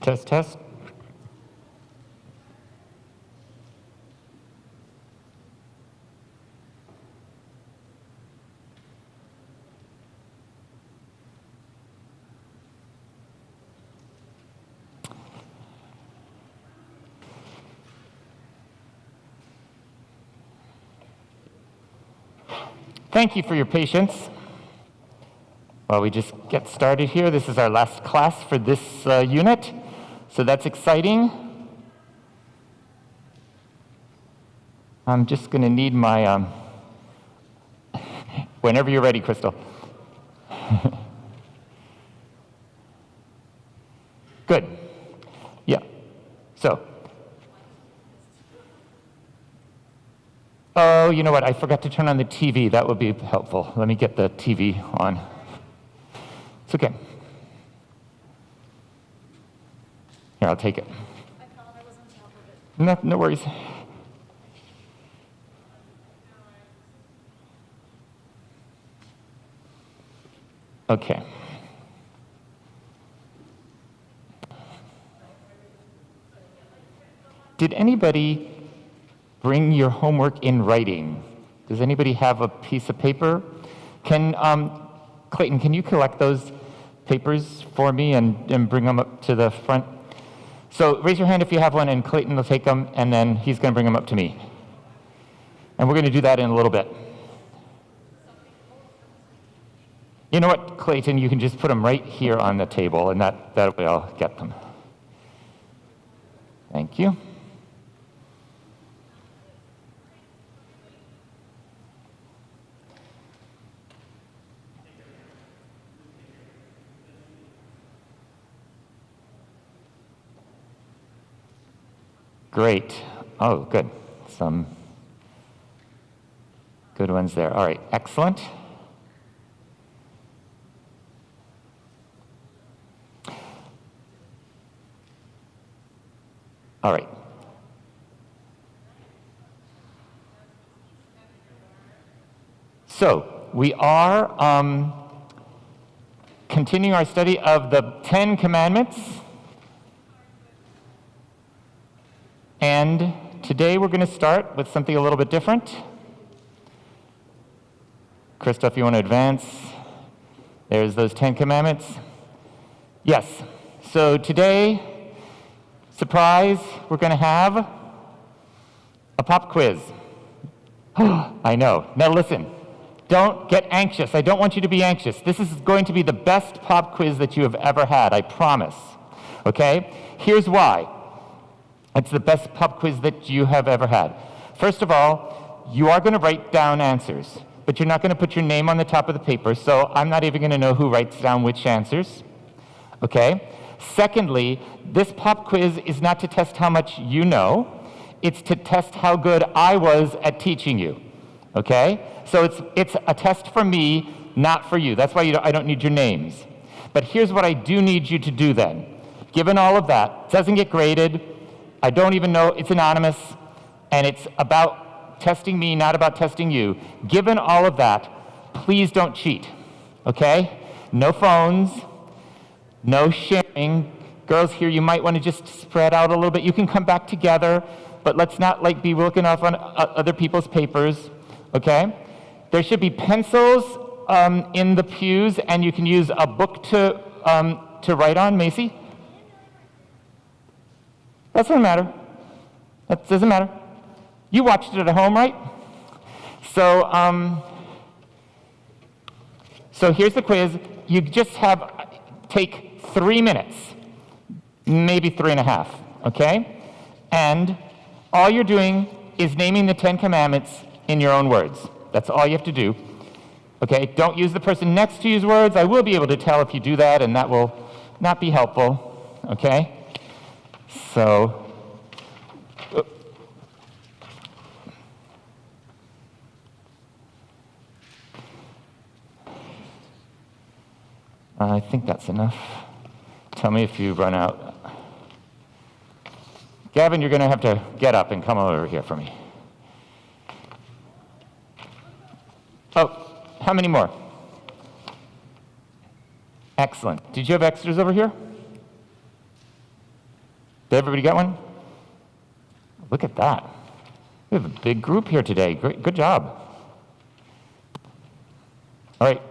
Test, test. Thank you for your patience. While we just get started here, this is our last class for this unit, so that's exciting. I'm just going to need my, whenever you're ready, Crystal. Good. Yeah. So. Oh, you know what? I forgot to turn on the TV. That would be helpful. Let me get the TV on. It's okay. Here, I'll take it. I thought I was on top of it. No worries. Okay. Did anybody bring your homework in writing? Does anybody have a piece of paper? Clayton, can you collect those papers for me and bring them up to the front? So raise your hand if you have one, and Clayton will take them, and then he's going to bring them up to me. And we're going to do that in a little bit. You know what, Clayton, you can just put them right here on the table, and that way I'll get them. Thank you. Great. Oh, good. Some good ones there. All right, excellent. All right. So we are continuing our study of the 10 Commandments. And today we're going to start with something a little bit different. Krista, if you want to advance, there's those 10 Commandments. Yes, so today, surprise, we're going to have a pop quiz. I know. Now listen, don't get anxious. I don't want you to be anxious. This is going to be the best pop quiz that you have ever had, I promise. Okay? Here's why. It's the best pop quiz that you have ever had. First of all, you are going to write down answers, but you're not going to put your name on the top of the paper, so I'm not even going to know who writes down which answers. Okay? Secondly, this pop quiz is not to test how much you know, it's to test how good I was at teaching you. Okay? So it's a test for me, not for you. That's why I don't need your names. But here's what I do need you to do then. Given all of that, it doesn't get graded. I don't even know, it's anonymous, and it's about testing me, not about testing you. Given all of that, please don't cheat, okay? No phones, no sharing. Girls here, you might want to just spread out a little bit. You can come back together, but let's not be looking off on other people's papers, okay? There should be pencils in the pews, and you can use a book to write on. Macy? That doesn't matter. That doesn't matter. You watched it at home, right? So, so here's the quiz. You just take 3 minutes, maybe 3.5, okay? And all you're doing is naming the 10 Commandments in your own words. That's all you have to do, okay? Don't use the person next to you's words. I will be able to tell if you do that, and that will not be helpful, okay? So, I think that's enough. Tell me if you run out. Gavin, you're going to have to get up and come over here for me. Oh, how many more? Excellent. Did you have extras over here? Did everybody get one? Look at that. We have a big group here today. Great, good job. All right.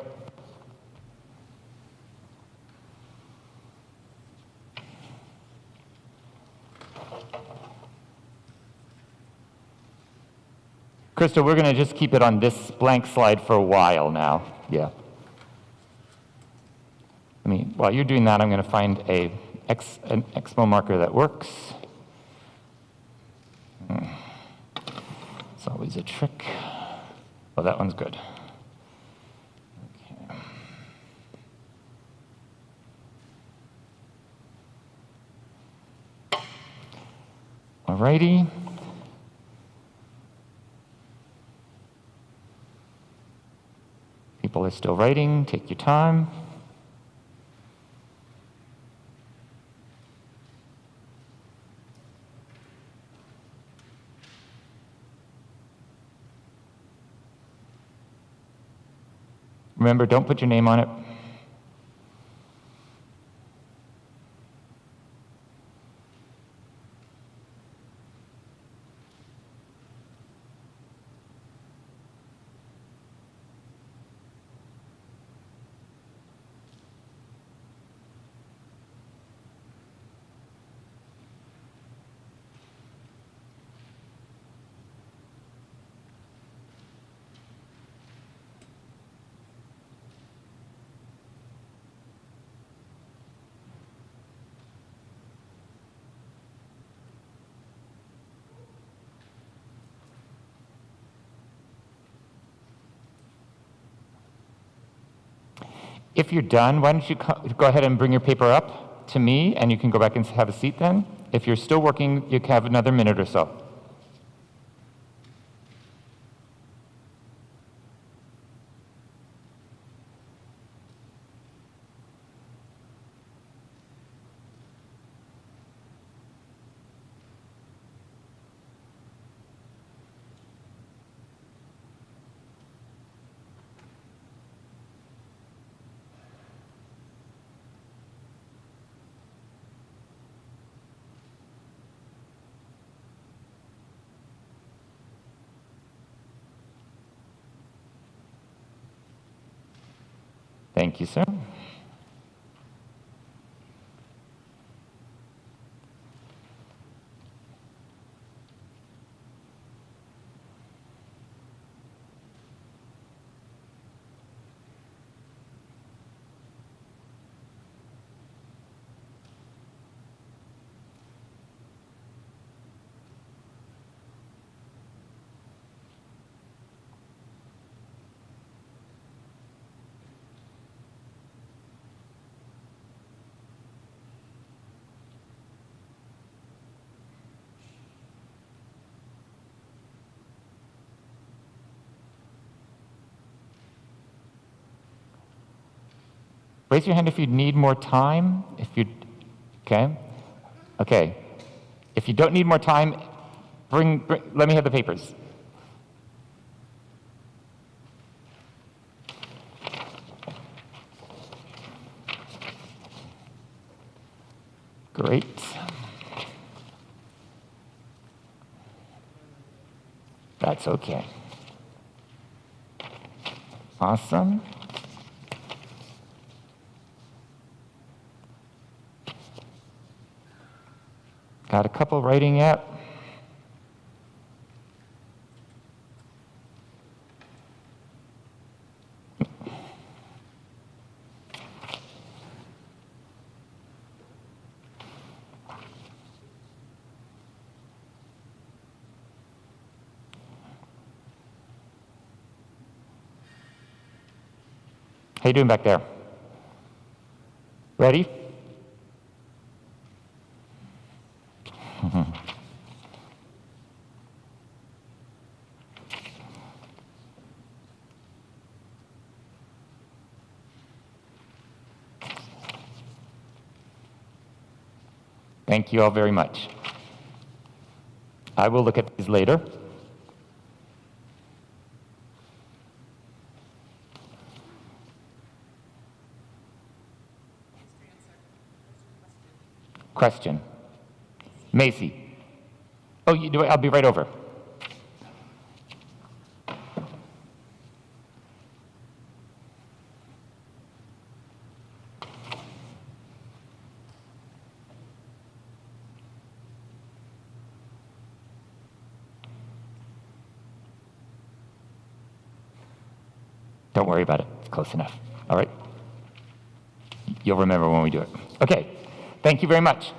Krista, we're going to just keep it on this blank slide for a while now. Yeah. While you're doing that, I'm going to find an Exmo marker that works. It's always a trick. Oh, that one's good. Okay. All righty. People are still writing. Take your time. Remember, don't put your name on it. If you're done, why don't you go ahead and bring your paper up to me, and you can go back and have a seat then. If you're still working, you can have another minute or so. Thank you, sir. Raise your hand if you need more time. Okay. If you don't need more time, let me have the papers. Great. That's okay. Awesome. Got a couple writing yet? How you doing back there? Ready? Thank you all very much. I will look at these later. Question. Macy. Oh, you do it. I'll be right over. Don't worry about it. It's close enough. All right? You'll remember when we do it. Okay. Thank you very much.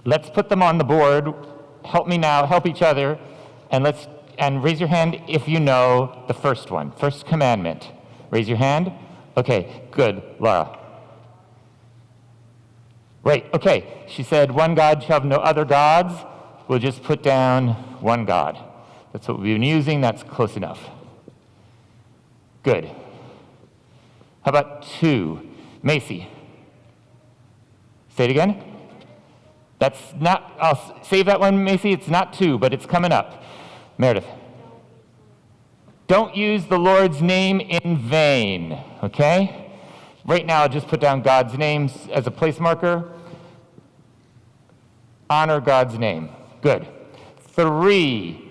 Let's put them on the board. Help me now. Help each other. And raise your hand if you know the first one. First commandment. Raise your hand. Okay. Good. Laura. Right. Okay. She said, one God shall have no other gods. We'll just put down one God. That's what we've been using. That's close enough. Good. How about 2? Macy. Say it again. That's not, I'll save that one, Macy. It's not 2, but it's coming up. Meredith. Don't use the Lord's name in vain, okay? Right now, I'll just put down God's name as a place marker. Honor God's name. Good. 3.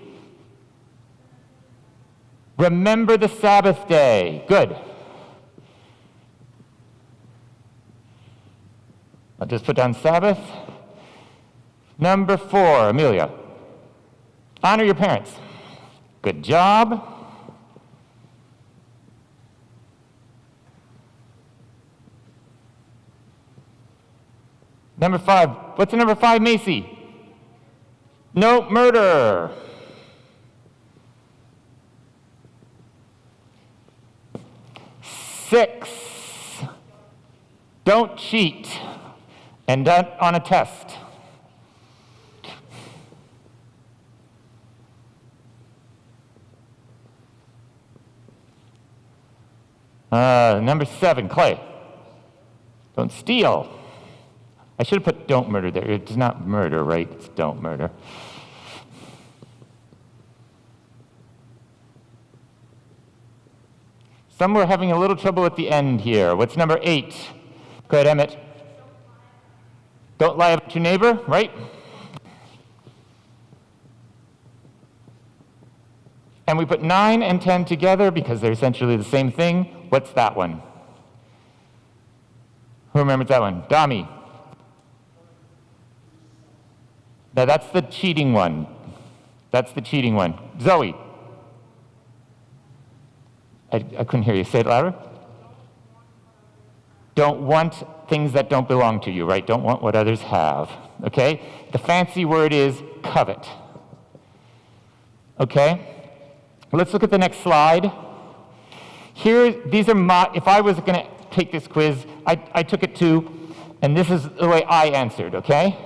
Remember the Sabbath day. Good. I'll just put down Sabbath. Number 4, Amelia. Honor your parents. Good job. Number 5. What's number 5, Macy? No murder. 6. Don't cheat and not on a test. Number 7, Clay. Don't steal. I should have put don't murder there. It's not murder, right? It's don't murder. Some were having a little trouble at the end here. What's number 8? Go ahead, Emmett. Don't lie about your neighbor, right? And we put 9 and 10 together because they're essentially the same thing. What's that one? Who remembers that one? Dami. Now that's the cheating one. That's the cheating one. Zoe. I couldn't hear you. Say it louder. Don't want things that don't belong to you, right? Don't want what others have. Okay? The fancy word is covet. Okay? Let's look at the next slide. Here, these are my, if I was going to take this quiz, I took it too, and this is the way I answered, okay?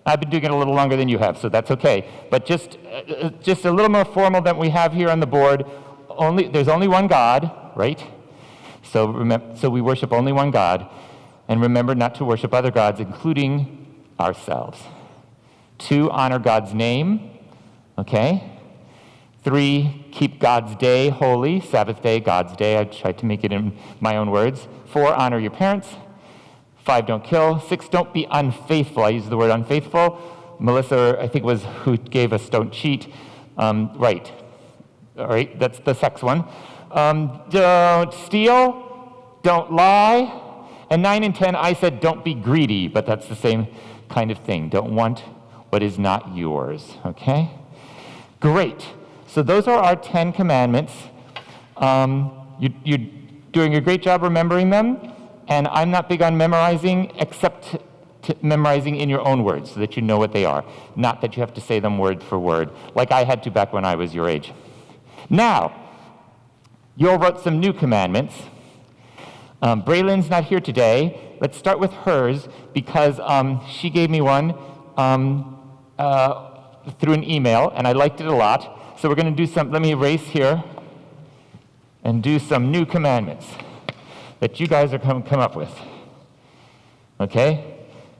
I've been doing it a little longer than you have, so that's okay. But just a little more formal than we have here on the board. There's only one God, right? So we worship only one God, and remember not to worship other gods, including ourselves. 2, honor God's name, okay? 3, keep God's day holy, Sabbath day, God's day. I tried to make it in my own words. 4, honor your parents. 5, don't kill. 6, don't be unfaithful. I use the word unfaithful. Melissa, I think, was who gave us don't cheat. Right. All right, that's the sex one. Don't steal, don't lie. And 9 and 10, I said don't be greedy, but that's the same kind of thing. Don't want what is not yours, okay? Great. So those are our 10 commandments. You're doing a great job remembering them, and I'm not big on memorizing, except memorizing in your own words so that you know what they are, not that you have to say them word for word, like I had to back when I was your age. Now, you all wrote some new commandments. Braylon's not here today. Let's start with hers because she gave me one through an email, and I liked it a lot. So we're going to do some, let me erase here and do some new commandments that you guys are come up with. Okay?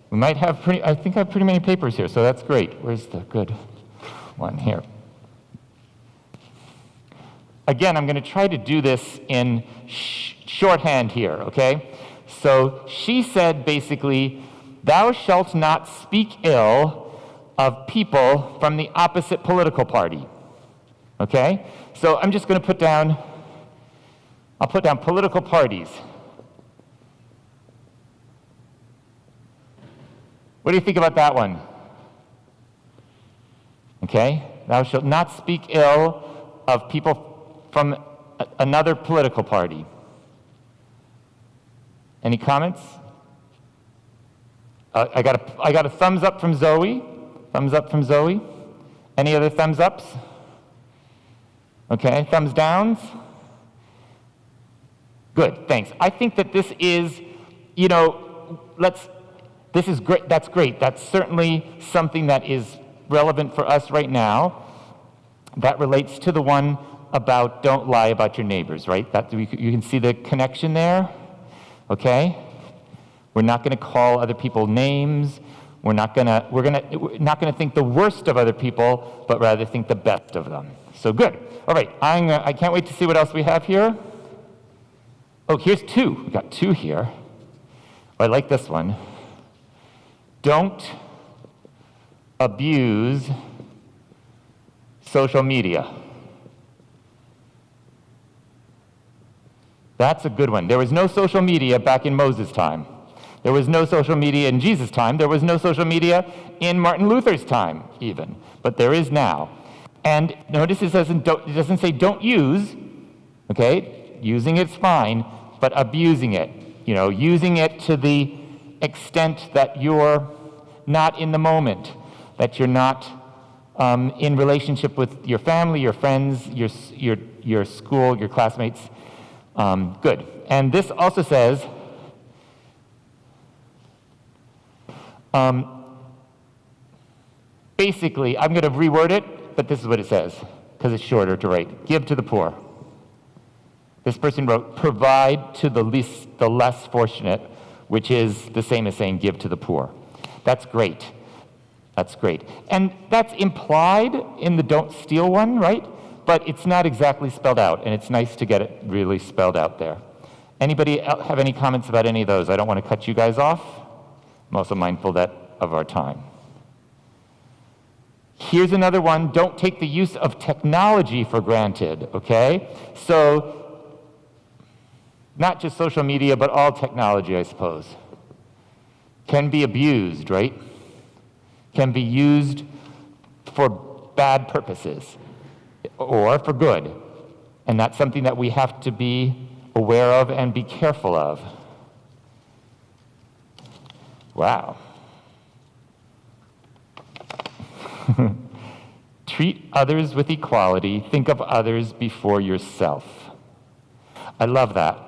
We might have I think I have pretty many papers here, so that's great. Where's the good one here? Again, I'm going to try to do this in shorthand here, okay? So she said basically, thou shalt not speak ill of people from the opposite political party. Okay? So I'm just going to I'll put down political parties. What do you think about that one? Okay? Thou shalt not speak ill of people from another political party. Any comments? I got a thumbs up from Zoe. Thumbs up from Zoe. Any other thumbs ups? Okay, thumbs downs? Good, thanks. I think that this is, this is great. That's great. That's certainly something that is relevant for us right now. That relates to the one about don't lie about your neighbors, right? You can see the connection there, okay? We're not going to call other people names. We're not going to think the worst of other people, but rather think the best of them. So good. All right, I can't wait to see what else we have here. Oh, here's two. We got two here. Oh, I like this one. Don't abuse social media. That's a good one. There was no social media back in Moses' time. There was no social media in Jesus' time. There was no social media in Martin Luther's time, even. But there is now. And notice it doesn't say don't use, okay? Using it's fine, but abusing it. Using it to the extent that you're not in the moment, that you're not in relationship with your family, your friends, your school, your classmates. Good. And this also says, basically, I'm going to reword it, but this is what it says, because it's shorter to write. Give to the poor. This person wrote, provide to the less fortunate, which is the same as saying give to the poor. That's great. That's great. And that's implied in the don't steal one, right? But it's not exactly spelled out, and it's nice to get it really spelled out there. Anybody have any comments about any of those? I don't want to cut you guys off. I'm also mindful of our time. Here's another one. Don't take the use of technology for granted, okay? So, not just social media, but all technology, I suppose, can be abused, right? Can be used for bad purposes or for good. And that's something that we have to be aware of and be careful of. Wow. Treat others with equality. Think of others before yourself. I love that.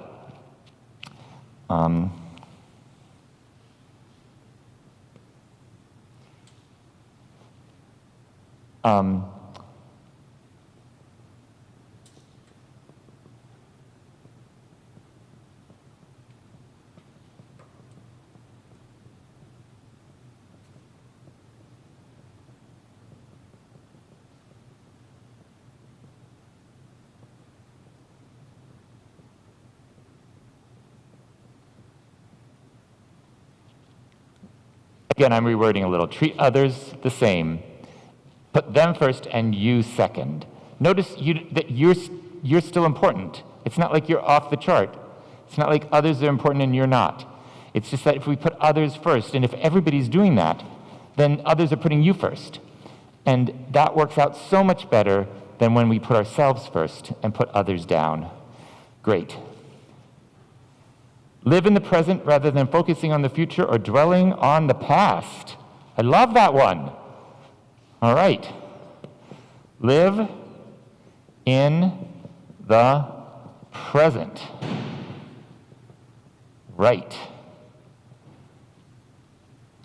Again, I'm rewording a little. Treat others the same. Put them first and you second. Notice that you're still important. It's not like you're off the chart. It's not like others are important and you're not. It's just that if we put others first, and if everybody's doing that, then others are putting you first. And that works out so much better than when we put ourselves first and put others down. Great. Live in the present rather than focusing on the future or dwelling on the past. I love that one. All right. Live in the present. Right.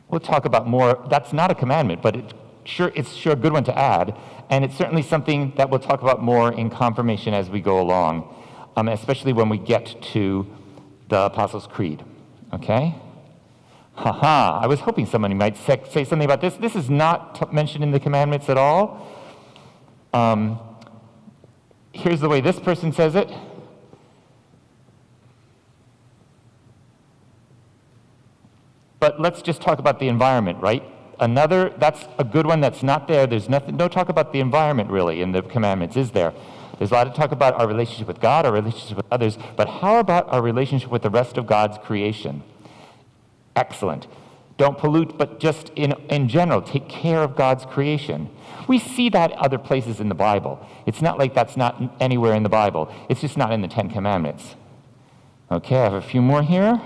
We'll talk about more. That's not a commandment, but it's sure a good one to add. And it's certainly something that we'll talk about more in confirmation as we go along, especially when we get to the Apostles' Creed, okay? Haha, I was hoping somebody might say something about this. This is not mentioned in the commandments at all. Here's the way this person says it. But let's just talk about the environment, right? That's a good one that's not there. There's no talk about the environment really in the commandments, is there? There's a lot of talk about our relationship with God, our relationship with others, but how about our relationship with the rest of God's creation? Excellent. Don't pollute, but just in general, take care of God's creation. We see that other places in the Bible. It's not like that's not anywhere in the Bible. It's just not in the Ten Commandments. Okay, I have a few more here.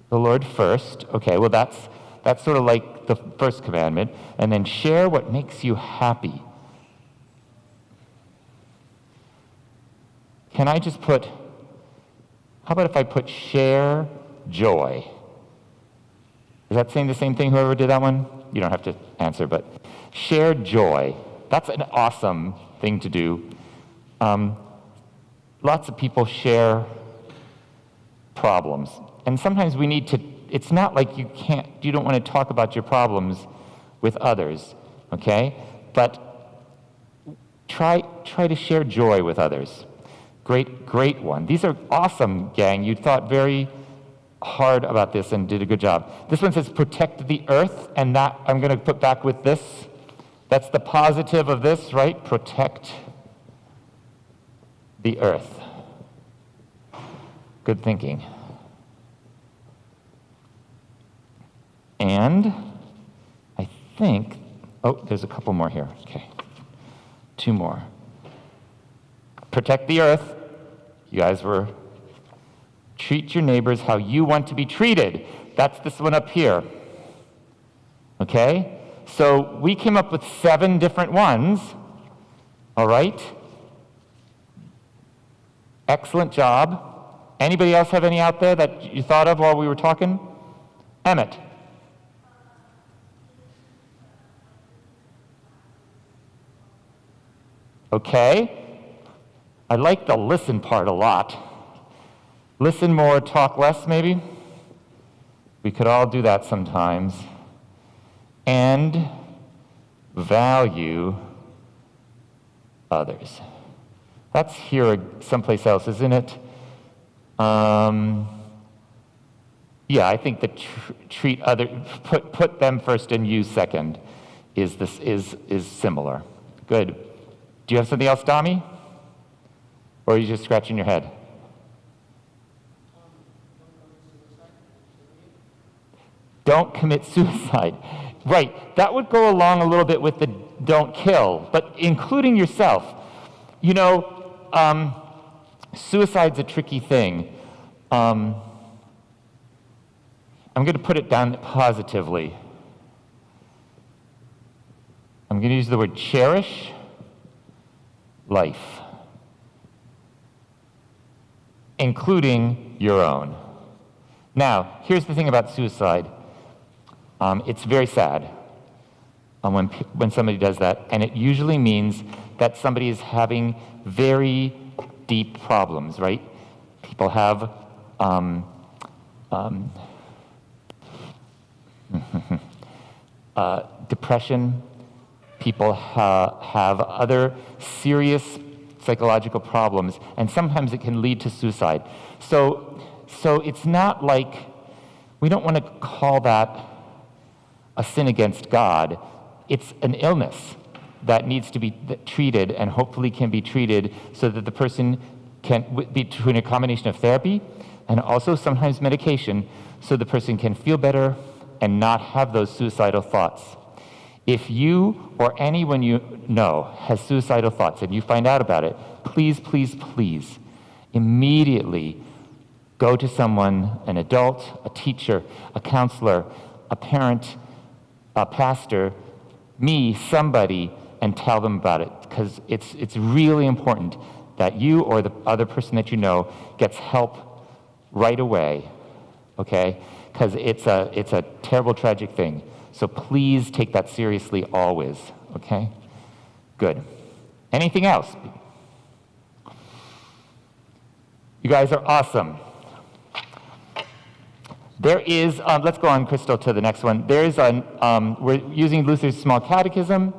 The Lord first. Okay, well that's sort of like the first commandment. And then share what makes you happy. Can I just put, how about if I put share joy? Is that saying the same thing, whoever did that one? You don't have to answer, but share joy. That's an awesome thing to do. Lots of people share problems. And sometimes we need to, it's not like you don't want to talk about your problems with others, okay? But try to share joy with others. Great one. These are awesome, gang. You thought very hard about this and did a good job. This one says protect the earth, and that I'm going to put back with this. That's the positive of this, right? Protect the earth. Good thinking. And I think, there's a couple more here. Okay. 2 more. Protect the earth. You guys were, treat your neighbors how you want to be treated. That's this one up here. Okay? So we came up with 7 different ones. All right? Excellent job. Anybody else have any out there that you thought of while we were talking? Emmett. Okay. I like the listen part a lot. Listen more, talk less, maybe? We could all do that sometimes. And value others. That's here someplace else, isn't it? Yeah, I think that put them first and you second is similar. Good. Do you have something else, Dami? Or are you just scratching your head? Don't commit suicide. Right, that would go along a little bit with the don't kill, but including yourself. You know, suicide's a tricky thing. I'm going to put it down positively. I'm going to use the word cherish life, including your own. Now, here's the thing about suicide. It's very sad when somebody does that, and it usually means that somebody is having very deep problems, right? People have depression. People have other serious psychological problems, and sometimes it can lead to suicide. So it's not like, we don't want to call that a sin against God. It's an illness that needs to be treated and hopefully can be treated so that the person can, between a combination of therapy and also sometimes medication, so the person can feel better and not have those suicidal thoughts. If you or anyone you know has suicidal thoughts and you find out about it, please, please, please, immediately go to someone, an adult, a teacher, a counselor, a parent, a pastor, me, somebody, and tell them about it, because it's really important that you or the other person that you know gets help right away, okay? Because it's a terrible, tragic thing. So please take that seriously always, okay? Good. Anything else? You guys are awesome. There is, let's go on, Crystal, to the next one. There is we're using Luther's Small Catechism.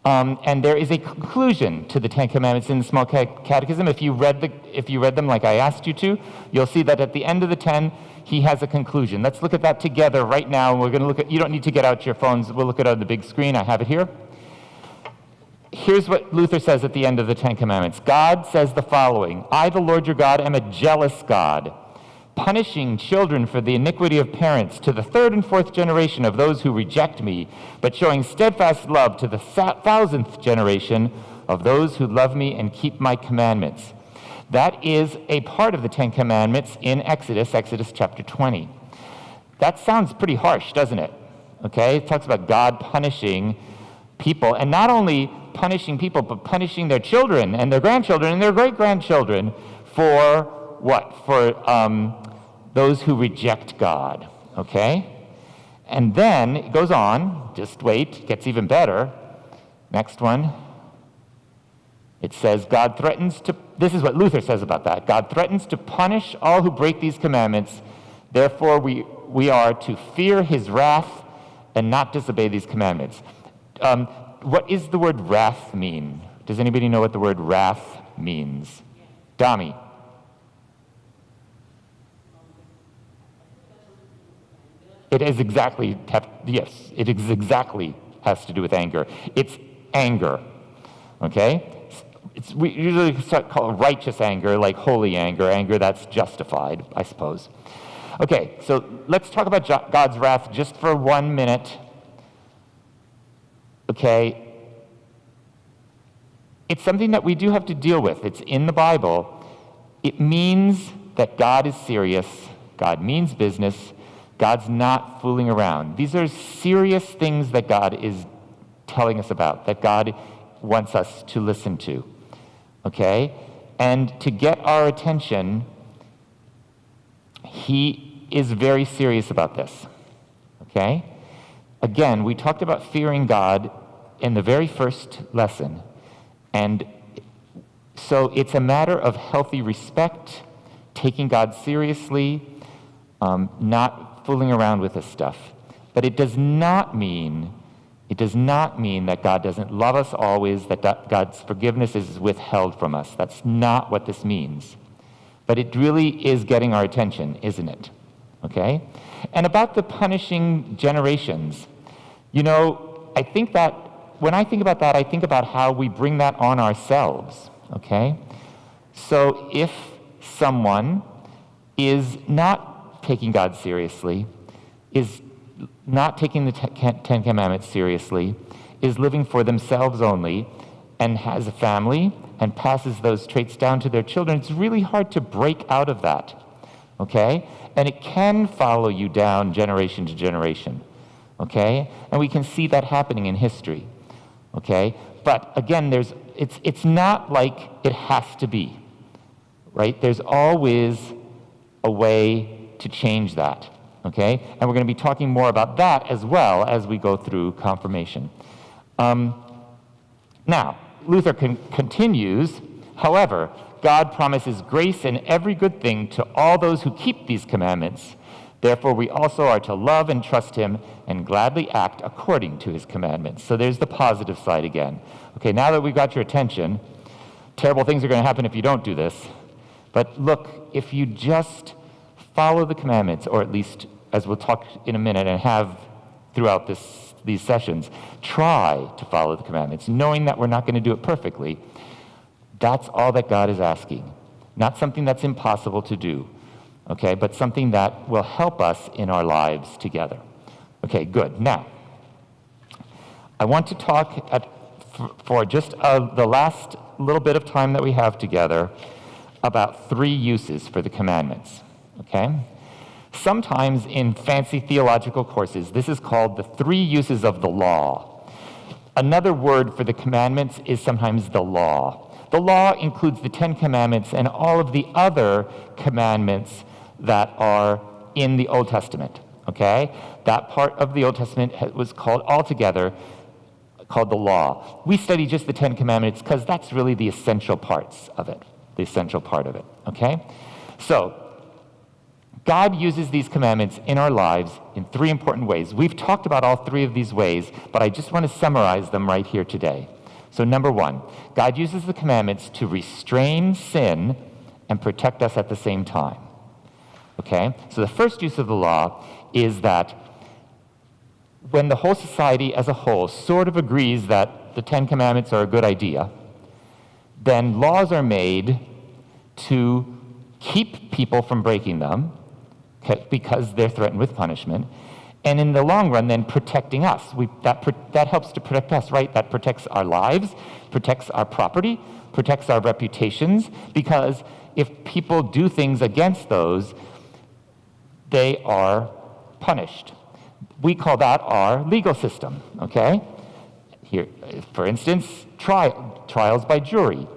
And there is a conclusion to the Ten Commandments in the Small Catechism. If you read them like I asked you to, you'll see that at the end of the 10, he has a conclusion. Let's look at that together right now. We're going to look at, you don't need to get out your phones. We'll look at it on the big screen. I have it here. Here's what Luther says at the end of the Ten Commandments. God says the following: I, the Lord your God, am a jealous God, punishing children for the iniquity of parents to the third and fourth generation of those who reject me, but showing steadfast love to the 1000th generation of those who love me and keep my commandments. That is a part of the Ten Commandments in Exodus chapter 20. That sounds pretty harsh, doesn't it? Okay, it talks about God punishing people, and not only punishing people, but punishing their children and their grandchildren and their great-grandchildren for what? For those who reject God, okay? And then it goes on, just wait, it gets even better. Next one. It says, God threatens to, this is what Luther says about that. God threatens to punish all who break these commandments. Therefore, we are to fear his wrath and not disobey these commandments. What does the word wrath mean? Does anybody know what the word wrath means? Dami. It is exactly, yes, it is exactly has to do with anger. It's anger, okay? We usually call it righteous anger, like holy anger, anger that's justified, I suppose. Okay, so let's talk about God's wrath just for 1 minute. Okay, it's something that we do have to deal with. It's in the Bible. It means that God is serious. God means business. God's not fooling around. These are serious things that God is telling us about, that God wants us to listen to. Okay? And to get our attention, he is very serious about this. Okay? Again, we talked about fearing God in the very first lesson. And so it's a matter of healthy respect, taking God seriously, not fooling around with this stuff. But it does not mean that God doesn't love us always, that God's forgiveness is withheld from us. That's not what this means. But it really is getting our attention, isn't it? Okay? And about the punishing generations, you know, I think that when I think about that, I think about how we bring that on ourselves, okay? So if someone is not taking God seriously, is not taking the Ten Commandments seriously, is living for themselves only, and has a family, and passes those traits down to their children, it's really hard to break out of that, okay? And it can follow you down generation to generation, okay? And we can see that happening in history, okay? But again, it's not like it has to be, right? There's always a way to change that, okay? And we're going to be talking more about that as well as we go through confirmation. Now, Luther continues, however, God promises grace in every good thing to all those who keep these commandments. Therefore, we also are to love and trust him and gladly act according to his commandments. So there's the positive side again. Okay, now that we've got your attention, terrible things are going to happen if you don't do this. But look, if you just follow the commandments, or at least, as we'll talk in a minute and have throughout these sessions, try to follow the commandments, knowing that we're not going to do it perfectly. That's all that God is asking. Not something that's impossible to do, okay, but something that will help us in our lives together. Okay, good. Now, I want to talk for just the last little bit of time that we have together about 3 uses for the commandments, okay? Sometimes in fancy theological courses, this is called the 3 uses of the law. Another word for the commandments is sometimes the law. The law includes the 10 commandments and all of the other commandments that are in the Old Testament, okay? That part of the Old Testament was called altogether called the law. We study just the 10 commandments because that's really the essential parts of it, the essential part of it, okay? So, God uses these commandments in our lives in three important ways. We've talked about all three of these ways, but I just want to summarize them right here today. So number one, God uses the commandments to restrain sin and protect us at the same time. Okay? So the first use of the law is that when the whole society as a whole sort of agrees that the Ten Commandments are a good idea, then laws are made to keep people from breaking them, okay, because they're threatened with punishment, and in the long run, then protecting us. That helps to protect us, right? That protects our lives, protects our property, protects our reputations, because if people do things against those, they are punished. We call that our legal system, okay? Here, for instance, trials by jury,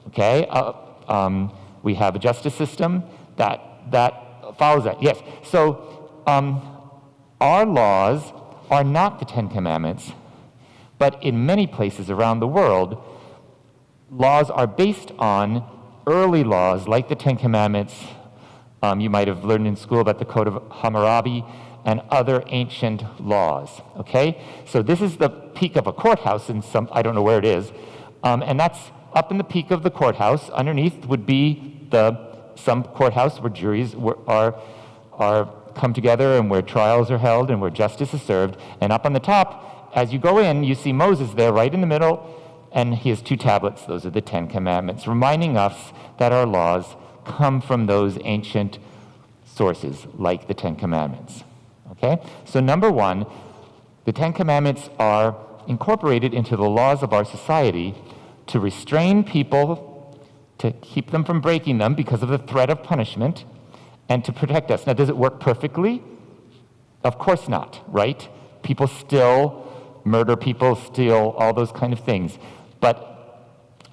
okay? We have a justice system that follows that. Yes, so our laws are not the Ten Commandments, but in many places around the world, laws are based on early laws like the Ten Commandments. You might have learned in school about the Code of Hammurabi and other ancient laws, okay? So this is the peak of a courthouse in I don't know where it is, and that's up in the peak of the courthouse. Underneath would be some courthouse where juries are come together and where trials are held and where justice is served. And up on the top, as you go in, you see Moses there right in the middle, and he has two tablets. Those are the Ten Commandments, reminding us that our laws come from those ancient sources, like the Ten Commandments. Okay? So number one, the Ten Commandments are incorporated into the laws of our society to restrain people, to keep them from breaking them because of the threat of punishment, and to protect us. Now, does it work perfectly? Of course not, right? People still murder, people steal, all those kind of things. But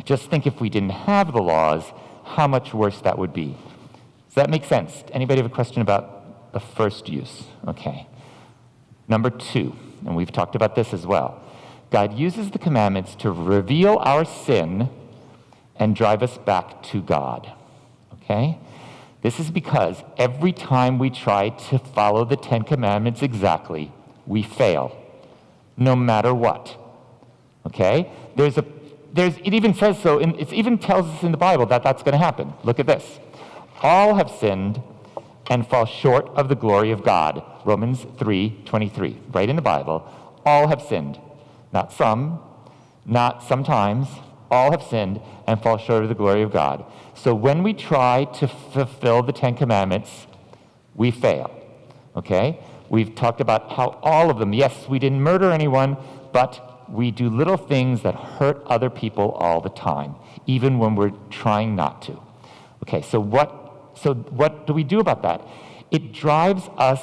just think if we didn't have the laws, how much worse that would be. Does that make sense? Anybody have a question about the first use? Okay. Number two, and we've talked about this as well. God uses the commandments to reveal our sin and drive us back to God. Okay? This is because every time we try to follow the Ten Commandments exactly, we fail, no matter what. Okay? It even says so, it even tells us in the Bible that that's going to happen. Look at this. All have sinned and fall short of the glory of God. Romans 3:23, right in the Bible. All have sinned. Not some, not sometimes. All have sinned and fall short of the glory of God. So when we try to fulfill the Ten Commandments, we fail. Okay? We've talked about how all of them, yes, we didn't murder anyone, but we do little things that hurt other people all the time, even when we're trying not to. Okay, so what do we do about that? It drives us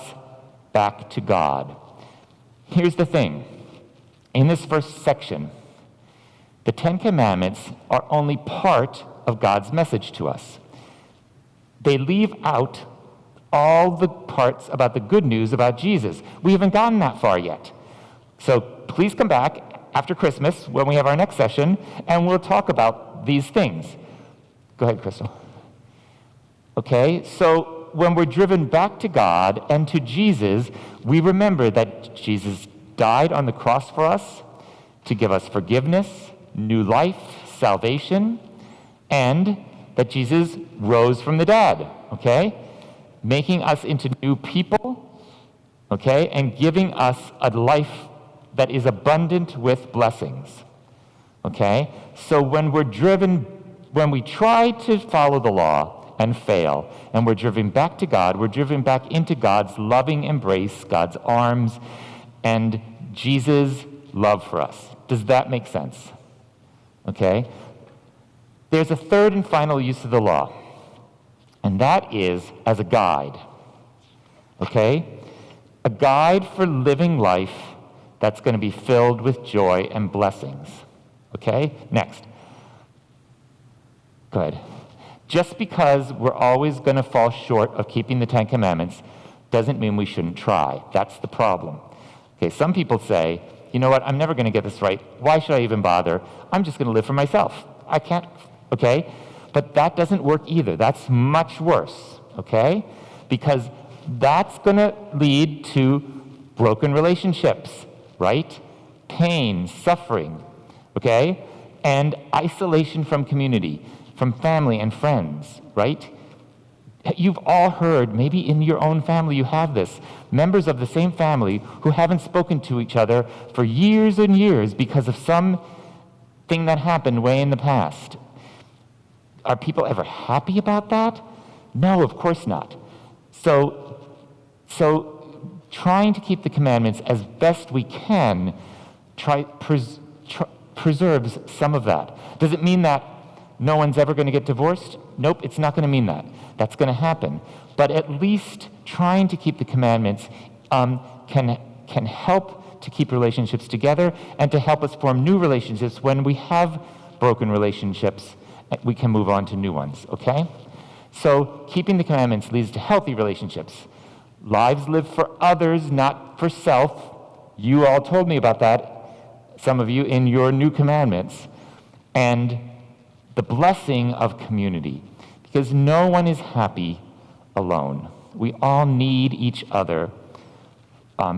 back to God. Here's the thing. In this first section, the Ten Commandments are only part of God's message to us. They leave out all the parts about the good news about Jesus. We haven't gotten that far yet. So please come back after Christmas when we have our next session, and we'll talk about these things. Go ahead, Crystal. Okay, so when we're driven back to God and to Jesus, we remember that Jesus died on the cross for us to give us forgiveness, new life, salvation, and that Jesus rose from the dead, okay? Making us into new people, okay? And giving us a life that is abundant with blessings, okay? So when we try to follow the law and fail, and we're driven back to God, we're driven back into God's loving embrace, God's arms, and Jesus' love for us. Does that make sense? Okay? There's a third and final use of the law, and that is as a guide. Okay? A guide for living life that's going to be filled with joy and blessings. Okay? Next. Go ahead. Just because we're always going to fall short of keeping the Ten Commandments doesn't mean we shouldn't try. That's the problem. Okay, some people say, you know what, I'm never going to get this right. Why should I even bother? I'm just going to live for myself. I can't, okay? But that doesn't work either. That's much worse, okay? Because that's going to lead to broken relationships, right? Pain, suffering, okay? And isolation from community, from family and friends, right? You've all heard, maybe in your own family you have this, members of the same family who haven't spoken to each other for years and years because of some thing that happened way in the past. Are people ever happy about that? No, of course not. So trying to keep the commandments as best we can preserves some of that. Does it mean that no one's ever going to get divorced? Nope, it's not going to mean that. That's going to happen. But at least trying to keep the commandments can help to keep relationships together and to help us form new relationships. When we have broken relationships, we can move on to new ones, okay? So keeping the commandments leads to healthy relationships. Lives lived for others, not for self. You all told me about that, some of you, in your new commandments. And the blessing of community, because no one is happy alone. We all need each other.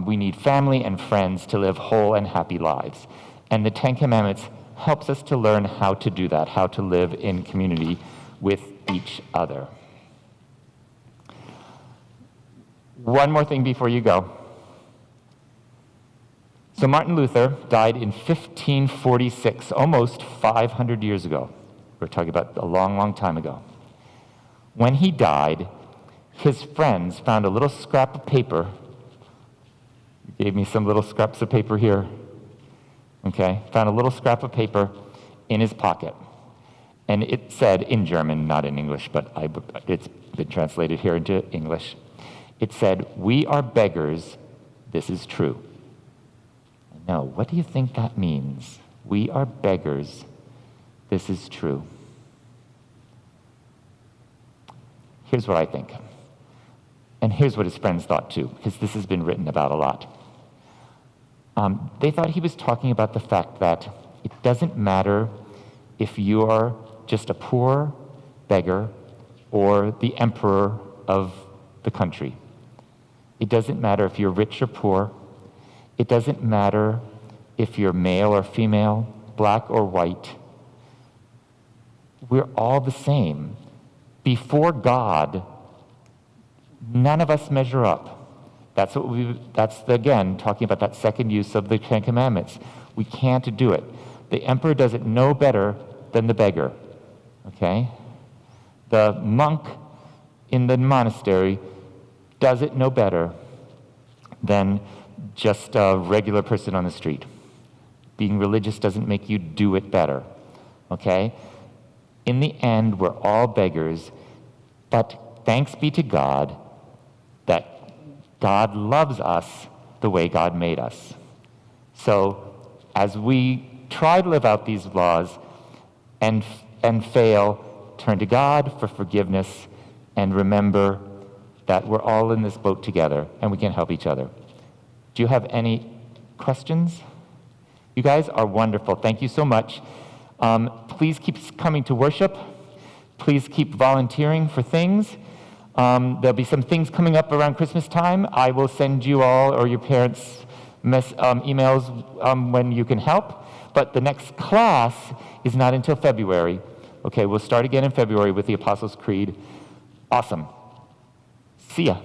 We need family and friends to live whole and happy lives. And the Ten Commandments helps us to learn how to do that, how to live in community with each other. One more thing before you go. So Martin Luther died in 1546, almost 500 years ago. We're talking about a long, long time ago. When he died, his friends found a little scrap of paper. You gave me some little scraps of paper here. Okay, found a little scrap of paper in his pocket. And it said, in German, not in English, but it's been translated here into English. It said, "We are beggars, this is true." Now, what do you think that means? We are beggars, this is true. Here's what I think. And here's what his friends thought too, because this has been written about a lot. They thought he was talking about the fact that it doesn't matter if you are just a poor beggar or the emperor of the country. It doesn't matter if you're rich or poor. It doesn't matter if you're male or female, black or white. We're all the same. Before God, none of us measure up. That's again, talking about that second use of the Ten Commandments. We can't do it. The emperor doesn't know better than the beggar, okay? The monk in the monastery doesn't know better than just a regular person on the street. Being religious doesn't make you do it better, okay? In the end, we're all beggars, but thanks be to God that God loves us the way God made us. So as we try to live out these laws and fail, turn to God for forgiveness and remember that we're all in this boat together and we can help each other. Do you have any questions? You guys are wonderful. Thank you so much. Please keep coming to worship. Please keep volunteering for things. There'll be some things coming up around Christmas time. I will send you all or your parents emails when you can help. But the next class is not until February. Okay, we'll start again in February with the Apostles' Creed. Awesome. See ya.